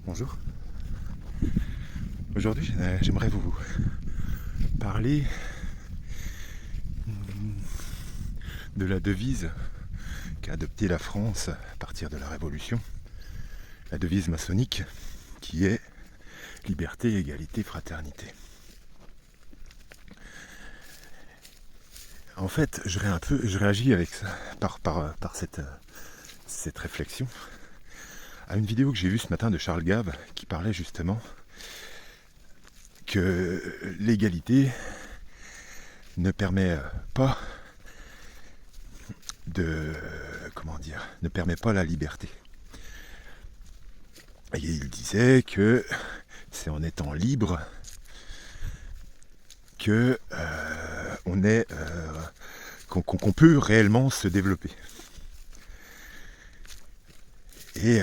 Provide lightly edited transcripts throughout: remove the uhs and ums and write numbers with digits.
Bonjour. Aujourd'hui, j'aimerais vous parler de la devise qu'a adoptée la France à partir de la Révolution, la devise maçonnique qui est liberté, égalité, fraternité. En fait, je réagis avec ça, par cette réflexion à une vidéo que j'ai vue ce matin de Charles Gave qui parlait justement que l'égalité ne permet pas ne permet pas la liberté. Et il disait que c'est en étant libre que qu'on peut réellement se développer. Et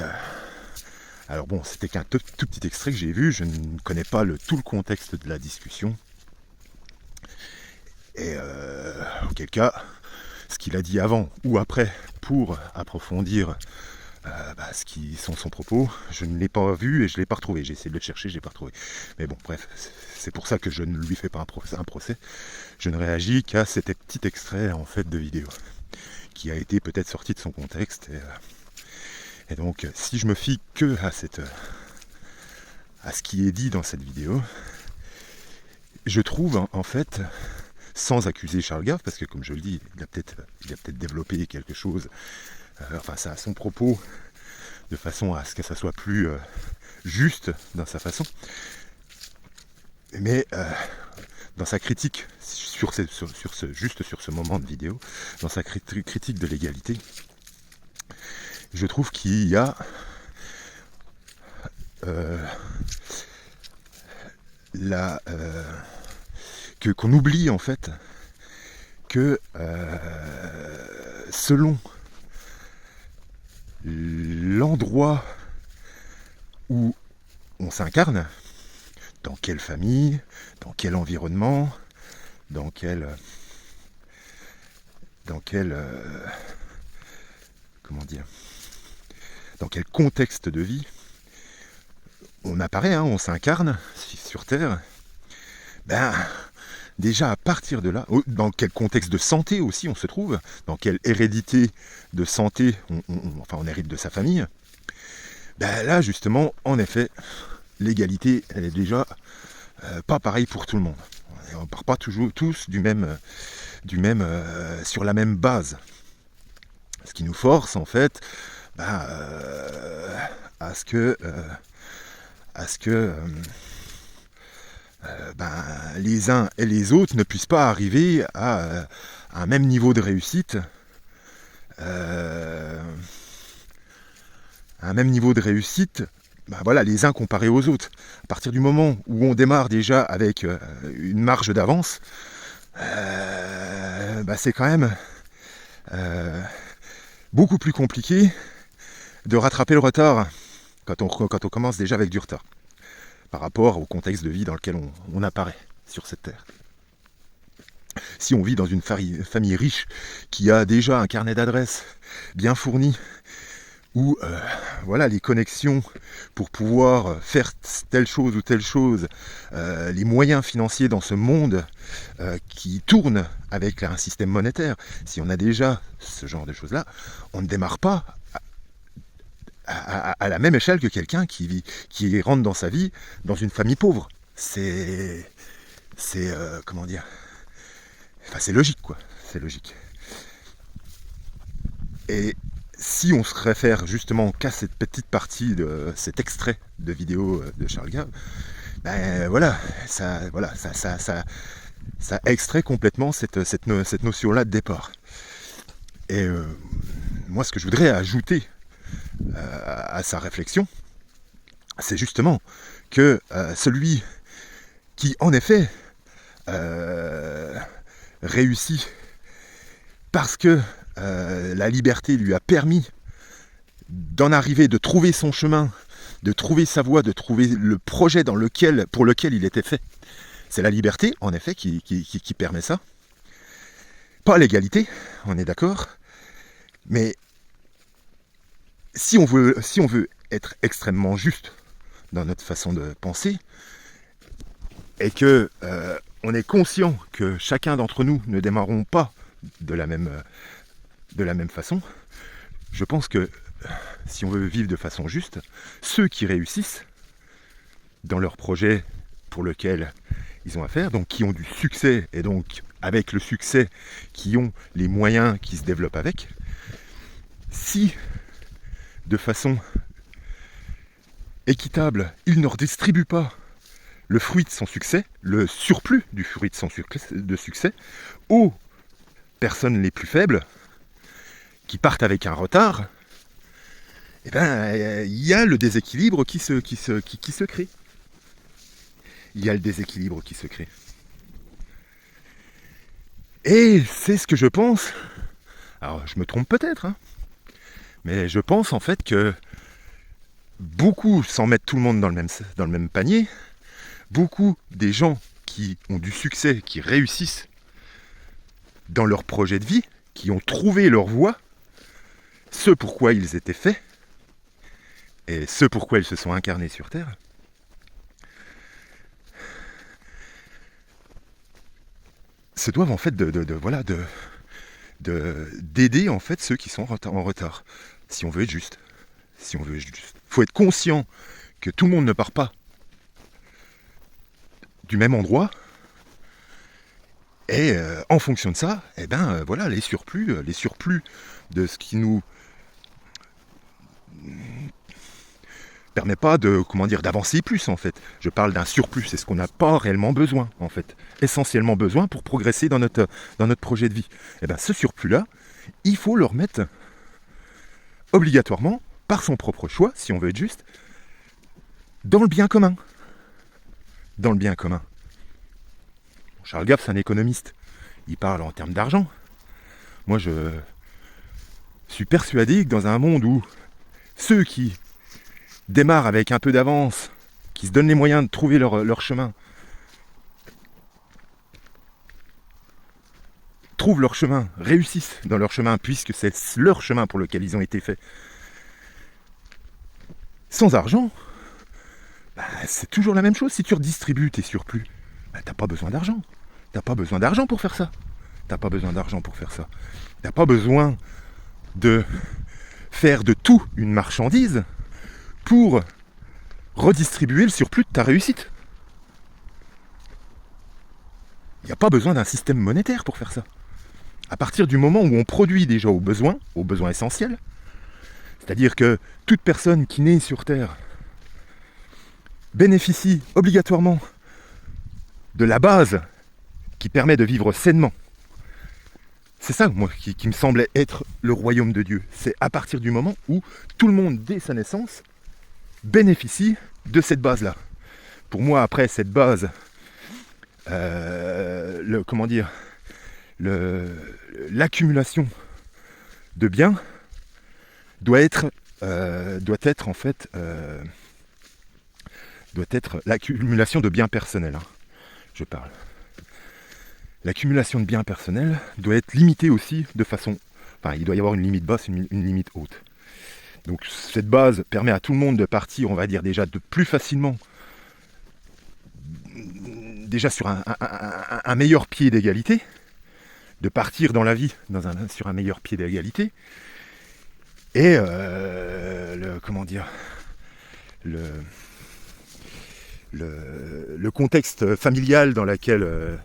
alors bon, c'était qu'un tout petit extrait que j'ai vu, je ne connais pas tout le contexte de la discussion. Et auquel cas, ce qu'il a dit avant ou après pour approfondir ce qui sont son propos, je ne l'ai pas vu et je ne l'ai pas retrouvé. J'ai essayé de le chercher, je ne l'ai pas retrouvé. Mais bon, bref, c'est pour ça que je ne lui fais pas un procès. Je ne réagis qu'à cet petit extrait en fait de vidéo qui a été peut-être sorti de son contexte. Et donc, si je me fie que à ce qui est dit dans cette vidéo, je trouve en fait, sans accuser Charles Gave, parce que comme je le dis, il a peut-être développé quelque chose, ça à son propos, de façon à ce que ça soit plus juste dans sa façon. Mais dans sa critique juste sur ce moment de vidéo, dans sa critique de l'égalité, je trouve qu'il y a qu'on oublie en fait que selon l'endroit où on s'incarne, dans quelle famille, dans quel environnement, dans quel contexte de vie on apparaît, on s'incarne sur Terre, déjà à partir de là, dans quel contexte de santé aussi on se trouve, dans quelle hérédité de santé on hérite de sa famille, là justement, en effet, l'égalité, elle est déjà pas pareille pour tout le monde. On ne part pas toujours tous sur la même base. Ce qui nous force en fait à ce que les uns et les autres ne puissent pas arriver à un même niveau de réussite, les uns comparés aux autres. À partir du moment où on démarre déjà avec une marge d'avance, c'est quand même beaucoup plus compliqué de rattraper le retard quand on commence déjà avec du retard par rapport au contexte de vie dans lequel on apparaît sur cette terre. Si on vit dans une famille riche qui a déjà un carnet d'adresses bien fourni, où les connexions pour pouvoir faire telle chose ou telle chose, les moyens financiers dans ce monde qui tourne avec un système monétaire, si on a déjà ce genre de choses-là, on ne démarre pas à la même échelle que quelqu'un qui rentre dans sa vie dans une famille pauvre. C'est logique, quoi. C'est logique. Et si on se réfère justement qu'à cette petite partie de cet extrait de vidéo de Charles Gave, ça extrait complètement cette notion-là de départ. Et moi, ce que je voudrais ajouter à sa réflexion, c'est justement que celui qui, en effet, réussit parce que la liberté lui a permis d'en arriver, de trouver son chemin, de trouver sa voie, de trouver le projet pour lequel il était fait. C'est la liberté, en effet, qui permet ça. Pas l'égalité, on est d'accord. Mais si on veut être extrêmement juste, dans notre façon de penser, et que on est conscient que chacun d'entre nous ne démarrons pas de la même façon, je pense que si on veut vivre de façon juste, ceux qui réussissent dans leur projet pour lequel ils ont à faire, donc qui ont du succès, et donc avec le succès, qui ont les moyens qui se développent avec, si de façon équitable, ils ne redistribuent pas le fruit de son succès, le surplus du fruit de son succès, aux personnes les plus faibles, qui partent avec un retard, eh ben, il y a le déséquilibre qui se crée. Il y a le déséquilibre qui se crée. Et c'est ce que je pense. Alors, je me trompe peut-être, hein, mais je pense en fait que beaucoup, sans mettre tout le monde dans le même panier, beaucoup des gens qui ont du succès, qui réussissent dans leur projet de vie, qui ont trouvé leur voie, ce pourquoi ils étaient faits, et ce pourquoi ils se sont incarnés sur Terre, se doivent en fait d'aider en fait ceux qui sont en retard, si on veut être juste. Si on veut être juste. Faut être conscient que tout le monde ne part pas du même endroit, et en fonction de ça, eh ben voilà, les surplus de ce qui nous permet pas de, d'avancer plus en fait. Je parle d'un surplus, c'est ce qu'on n'a pas réellement besoin en fait, essentiellement besoin pour progresser dans notre projet de vie. Et bien ce surplus-là, il faut le remettre obligatoirement, par son propre choix, si on veut être juste, dans le bien commun. Dans le bien commun. Charles Gaff, c'est un économiste. Il parle en termes d'argent. Moi, je suis persuadé que dans un monde où ceux qui démarrent avec un peu d'avance, qui se donnent les moyens de trouver leur chemin, trouvent leur chemin, réussissent dans leur chemin, puisque c'est leur chemin pour lequel ils ont été faits. Sans argent, c'est toujours la même chose. Si tu redistribues tes surplus, t'as pas besoin d'argent. T'as pas besoin d'argent pour faire ça. T'as pas besoin de faire de tout une marchandise pour redistribuer le surplus de ta réussite. Il n'y a pas besoin d'un système monétaire pour faire ça. À partir du moment où on produit déjà aux besoins essentiels, c'est-à-dire que toute personne qui naît sur Terre bénéficie obligatoirement de la base qui permet de vivre sainement. C'est ça, moi, qui me semblait être le royaume de Dieu. C'est à partir du moment où tout le monde, dès sa naissance, bénéficie de cette base-là. Pour moi, après cette base, l'accumulation de biens doit être l'accumulation de biens personnels. Hein, je parle. L'accumulation de biens personnels doit être limitée aussi de façon... Enfin, il doit y avoir une limite basse, une limite haute. Donc cette base permet à tout le monde de partir, on va dire déjà de plus facilement, déjà sur un meilleur pied d'égalité, de partir dans la vie sur un meilleur pied d'égalité, et le contexte familial dans laquelle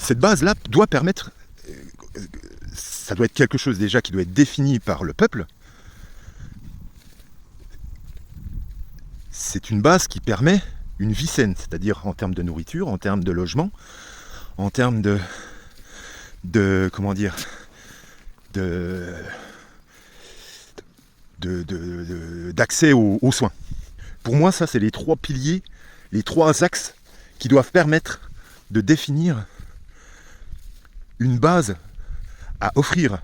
cette base-là doit permettre, ça doit être quelque chose déjà qui doit être défini par le peuple. C'est une base qui permet une vie saine, c'est-à-dire en termes de nourriture, en termes de logement, en termes d'accès aux soins. Pour moi, ça, c'est les trois piliers, les trois axes qui doivent permettre de définir une base à offrir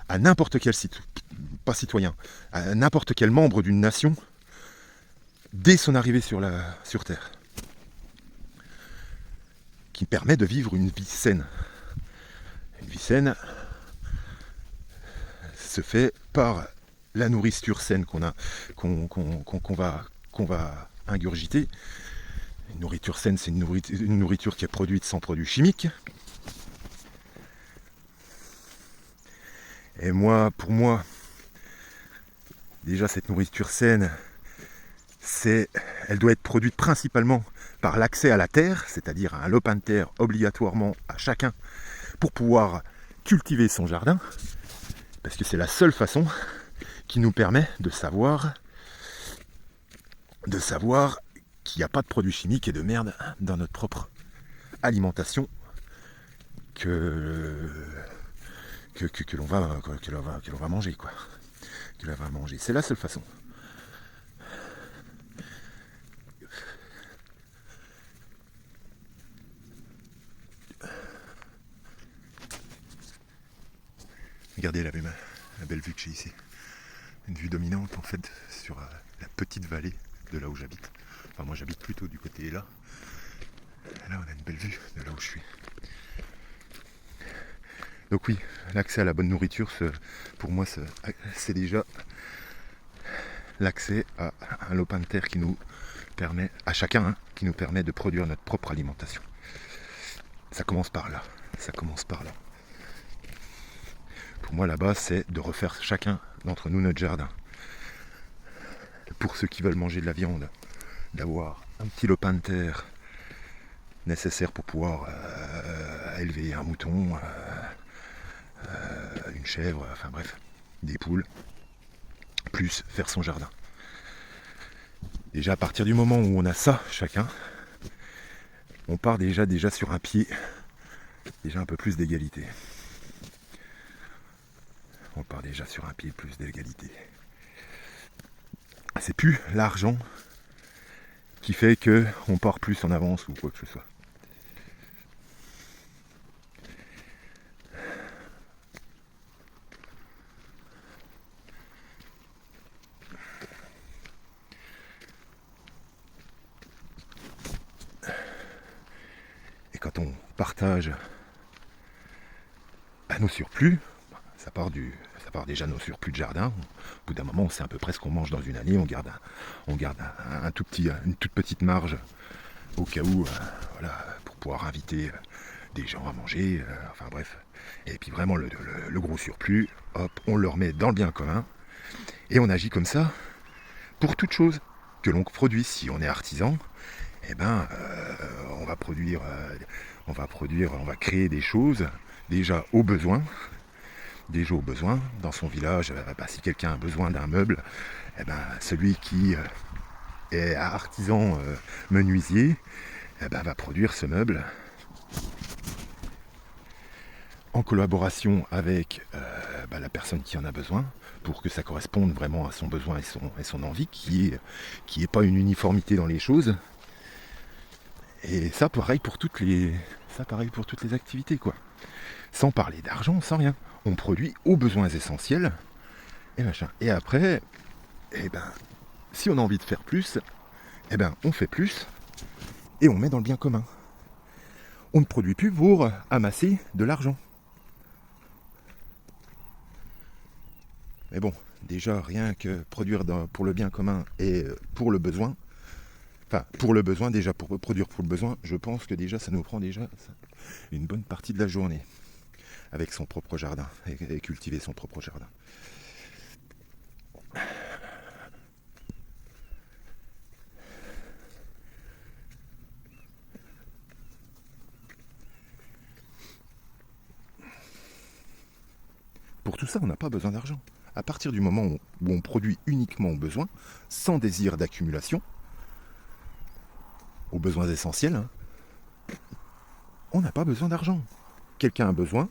à n'importe quel citoyen, à n'importe quel membre d'une nation, dès son arrivée sur Terre, qui permet de vivre une vie saine. Une vie saine se fait par la nourriture saine qu'on va ingurgiter. Une nourriture saine, c'est une nourriture qui est produite sans produits chimiques. Et pour moi, déjà cette nourriture saine, elle doit être produite principalement par l'accès à la terre, c'est-à-dire un lopin de terre obligatoirement à chacun pour pouvoir cultiver son jardin, parce que c'est la seule façon qui nous permet de savoir qu'il n'y a pas de produits chimiques et de merde dans notre propre alimentation que l'on va manger, quoi. Que l'on va manger. C'est la seule façon. Regardez la belle vue que j'ai ici. Une vue dominante en fait sur la petite vallée de là où j'habite. Enfin moi j'habite plutôt du côté là. Et là on a une belle vue de là où je suis. Donc oui, l'accès à la bonne nourriture, pour moi c'est déjà l'accès à un lopin de terre qui nous permet, à chacun, qui nous permet de produire notre propre alimentation. Ça commence par là. Pour moi, la base, c'est de refaire chacun d'entre nous notre jardin. Pour ceux qui veulent manger de la viande, d'avoir un petit lopin de terre nécessaire pour pouvoir élever un mouton, une chèvre, enfin bref, des poules, plus faire son jardin. Déjà à partir du moment où on a ça chacun, on part déjà sur un pied, déjà un peu plus d'égalité. On part déjà sur un pied plus d'égalité. C'est plus l'argent qui fait qu'on part plus en avance ou quoi que ce soit. Et quand on partage nos surplus, ça part déjà nos surplus de jardin. Au bout d'un moment, on sait à peu près ce qu'on mange dans une année. On garde une toute petite marge au cas où, pour pouvoir inviter des gens à manger. Enfin bref. Et puis vraiment le gros surplus, hop, on le remet dans le bien commun. Et on agit comme ça pour toute chose que l'on produit. Si on est artisan, on va créer des choses déjà au besoin. Dans son village, si quelqu'un a besoin d'un meuble, celui qui est artisan menuisier va produire ce meuble en collaboration avec la personne qui en a besoin pour que ça corresponde vraiment à son besoin et son envie, qui est pas une uniformité dans les choses. Et ça pareil pour toutes les activités, quoi. Sans parler d'argent, sans rien. On produit aux besoins essentiels et machin. Et après, si on a envie de faire plus, on fait plus et on met dans le bien commun. On ne produit plus pour amasser de l'argent. Mais bon, déjà rien que produire pour le bien commun et pour le besoin, déjà pour produire pour le besoin, je pense que déjà ça nous prend déjà une bonne partie de la journée avec son propre jardin et cultiver son propre jardin. Pour tout ça, on n'a pas besoin d'argent. À partir du moment où on produit uniquement aux besoins, sans désir d'accumulation, aux besoins essentiels, on n'a pas besoin d'argent. Quelqu'un a besoin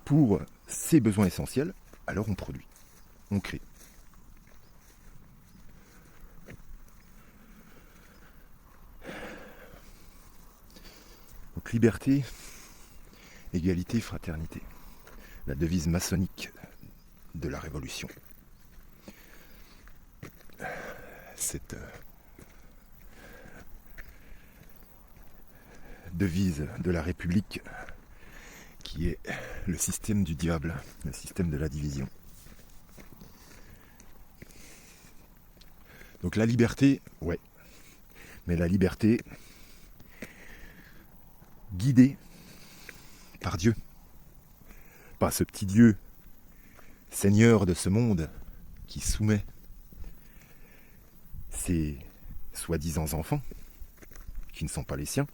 pour ses besoins essentiels, alors on produit, on crée. Donc liberté, égalité, fraternité. La devise maçonnique de la Révolution. Cette devise de la République qui est le système du diable, le système de la division. Donc la liberté, ouais. Mais la liberté guidée par Dieu. Pas ce petit Dieu, Seigneur de ce monde, qui soumet ses soi-disant enfants, qui ne sont pas les siens,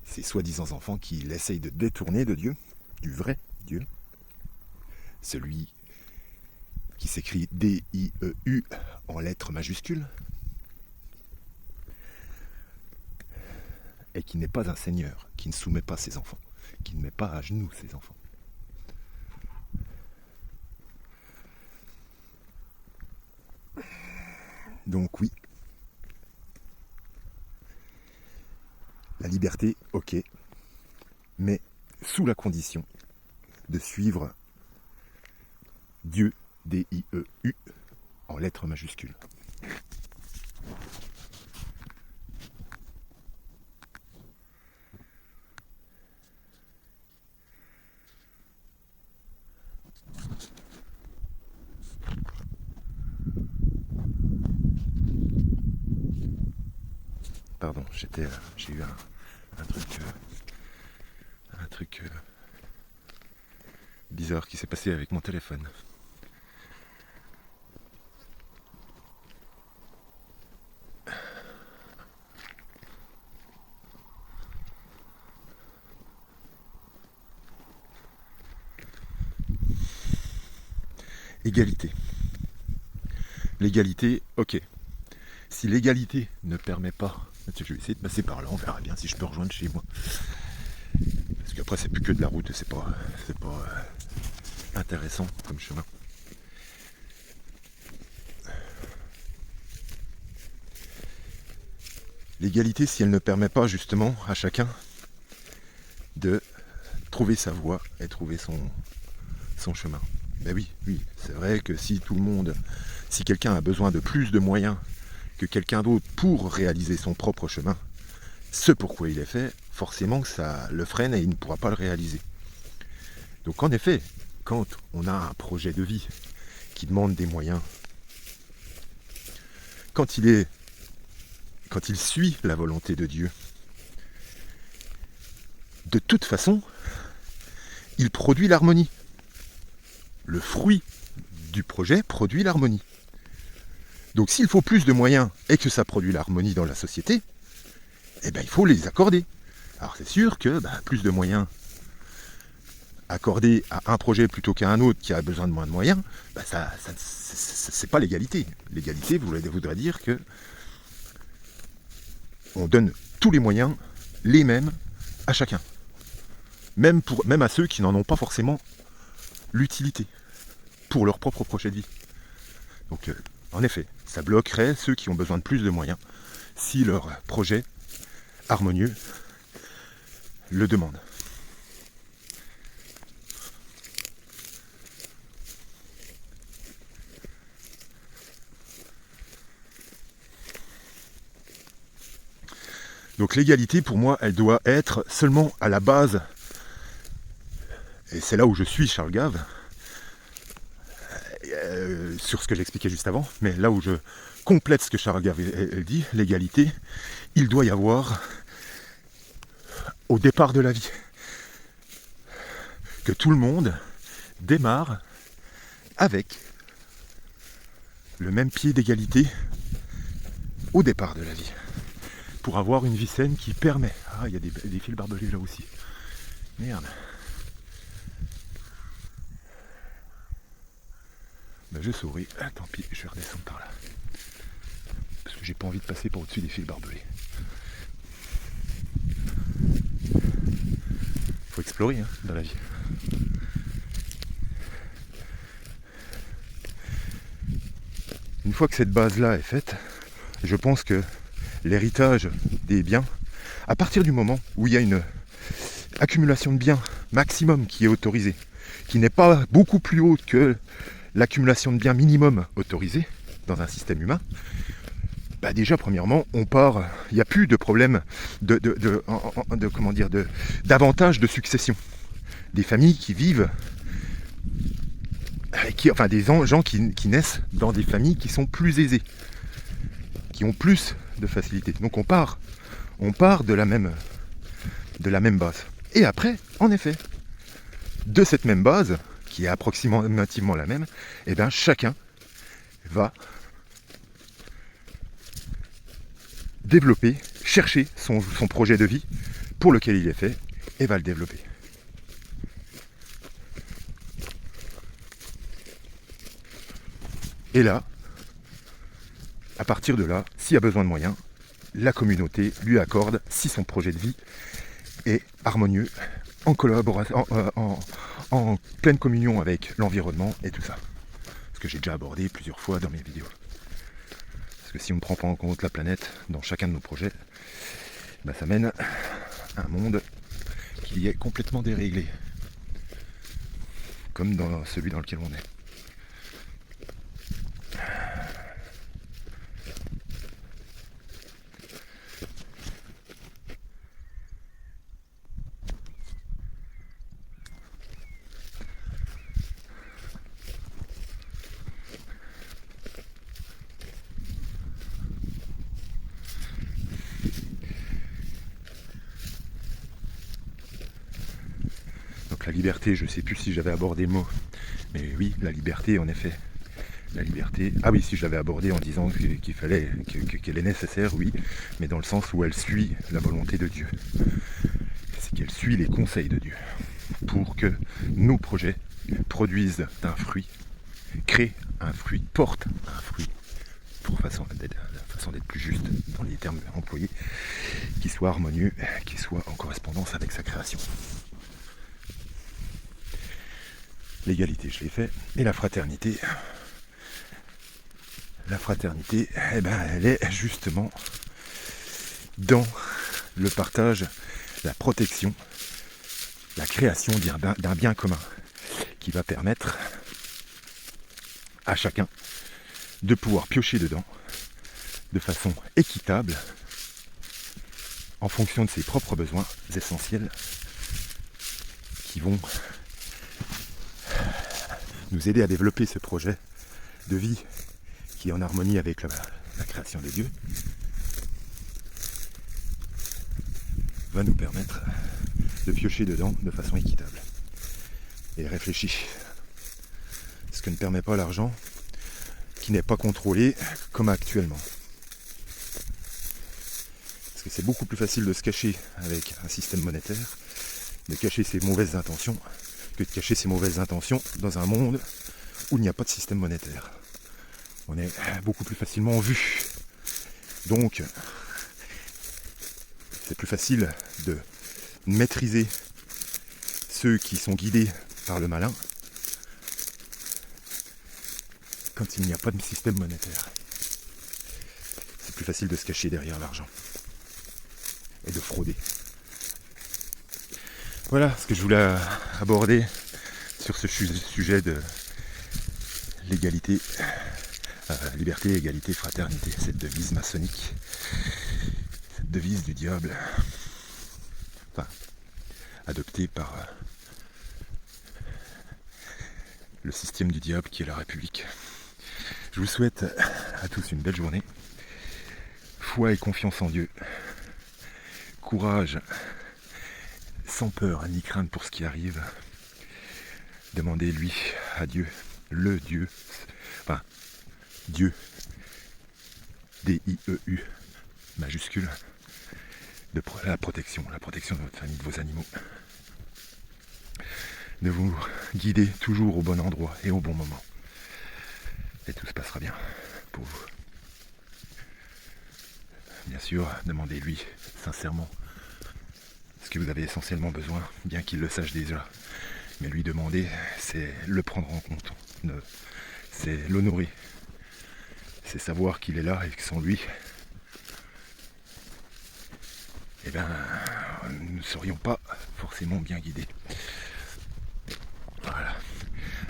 ces soi-disant enfants qu'il essaye de détourner de Dieu, du vrai Dieu, celui qui s'écrit D-I-E-U en lettres majuscules, et qui n'est pas un seigneur, qui ne soumet pas ses enfants, qui ne met pas à genoux ses enfants. Donc oui, la liberté, ok, mais sous la condition de suivre Dieu, D-I-E-U, en lettres majuscules. Pardon, j'ai eu un truc bizarre qui s'est passé avec mon téléphone. Égalité. L'égalité, ok. Si l'égalité ne permet pas... Je vais essayer de passer par là, on verra bien si je peux rejoindre chez moi. Parce qu'après c'est plus que de la route et c'est pas intéressant comme chemin. L'égalité, si elle ne permet pas justement à chacun de trouver sa voie et trouver son chemin. Ben oui, c'est vrai que si quelqu'un a besoin de plus de moyens que quelqu'un d'autre pour réaliser son propre chemin, ce pourquoi il est fait, forcément que ça le freine et il ne pourra pas le réaliser. Donc en effet, quand on a un projet de vie qui demande des moyens, quand il suit la volonté de Dieu, de toute façon, il produit l'harmonie. Le fruit du projet produit l'harmonie. Donc s'il faut plus de moyens et que ça produit l'harmonie dans la société, eh ben, il faut les accorder. Alors c'est sûr que plus de moyens accordés à un projet plutôt qu'à un autre qui a besoin de moins de moyens, c'est pas l'égalité. L'égalité voudrait dire que on donne tous les moyens, les mêmes, à chacun. Même à ceux qui n'en ont pas forcément l'utilité pour leur propre projet de vie. Donc en effet, ça bloquerait ceux qui ont besoin de plus de moyens si leur projet harmonieux le demande. Donc l'égalité, pour moi, elle doit être seulement à la base, et c'est là où je suis Charles Gave, sur ce que j'expliquais juste avant, mais là où je complète ce que Charles Gave dit, l'égalité, il doit y avoir au départ de la vie que tout le monde démarre avec le même pied d'égalité au départ de la vie, pour avoir une vie saine qui permet... Ah, il y a des fils barbelés là aussi. Merde. Ben, je souris. Ah, tant pis, je vais redescendre par là. Parce que j'ai pas envie de passer par au-dessus des fils barbelés. Faut explorer dans la vie. Une fois que cette base-là est faite, je pense que l'héritage des biens, à partir du moment où il y a une accumulation de biens maximum qui est autorisée, qui n'est pas beaucoup plus haute que l'accumulation de biens minimum autorisée dans un système humain, déjà premièrement on part, il n'y a plus de problème d'avantage de succession. Des familles qui vivent enfin des gens qui naissent dans des familles qui sont plus aisées, qui ont plus de facilité. Donc on part de la même base. Et après, en effet, de cette même base, qui est approximativement la même, et bien chacun va développer, chercher son projet de vie pour lequel il est fait, et va le développer. Et là, à partir de là, s'il y a besoin de moyens, la communauté lui accorde, si son projet de vie est harmonieux, en collaboration, en pleine communion avec l'environnement et tout ça. Ce que j'ai déjà abordé plusieurs fois dans mes vidéos. Parce que si on ne prend pas en compte la planète dans chacun de nos projets, bah ça mène à un monde qui est complètement déréglé. Comme dans celui dans lequel on est. Donc la liberté, je ne sais plus si j'avais abordé le mot, mais oui, la liberté en effet. La liberté, ah oui, si je l'avais abordé en disant qu'il fallait, qu'elle est nécessaire, oui, mais dans le sens où elle suit la volonté de Dieu. C'est qu'elle suit les conseils de Dieu pour que nos projets produisent un fruit, créent un fruit, portent un fruit, pour la façon d'être plus juste dans les termes employés, qui soit harmonieux, qui soit en correspondance avec sa création. L'égalité, je l'ai fait, et la fraternité, eh ben, elle est justement dans le partage, la protection, la création d'un bien commun qui va permettre à chacun de pouvoir piocher dedans de façon équitable en fonction de ses propres besoins essentiels qui vont nous aider à développer ce projet de vie qui est en harmonie avec la création de Dieu, va nous permettre de piocher dedans de façon équitable et réfléchie. Ce que ne permet pas l'argent qui n'est pas contrôlé comme actuellement. Parce que c'est beaucoup plus facile de se cacher avec un système monétaire, de cacher ses mauvaises intentions, que de cacher ses mauvaises intentions dans un monde où il n'y a pas de système monétaire. On est beaucoup plus facilement vu. Donc, c'est plus facile de maîtriser ceux qui sont guidés par le malin quand il n'y a pas de système monétaire. C'est plus facile de se cacher derrière l'argent et de frauder. Voilà ce que je voulais aborder sur ce sujet de l'égalité, liberté, égalité, fraternité, cette devise maçonnique, cette devise du diable, enfin, adoptée par le système du diable qui est la République. Je vous souhaite à tous une belle journée, foi et confiance en Dieu, courage, sans peur ni crainte pour ce qui arrive. Demandez-lui à Dieu, le Dieu, enfin Dieu, D-I-E-U, majuscule, de la protection de votre famille, de vos animaux. De vous guider toujours au bon endroit et au bon moment. Et tout se passera bien pour vous. Bien sûr, demandez-lui sincèrement ce que vous avez essentiellement besoin, bien qu'il le sache déjà. Mais lui demander, c'est le prendre en compte, c'est l'honorer, c'est savoir qu'il est là et que sans lui, eh ben, nous ne serions pas forcément bien guidés. Voilà.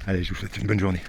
Allez, je vous souhaite une bonne journée.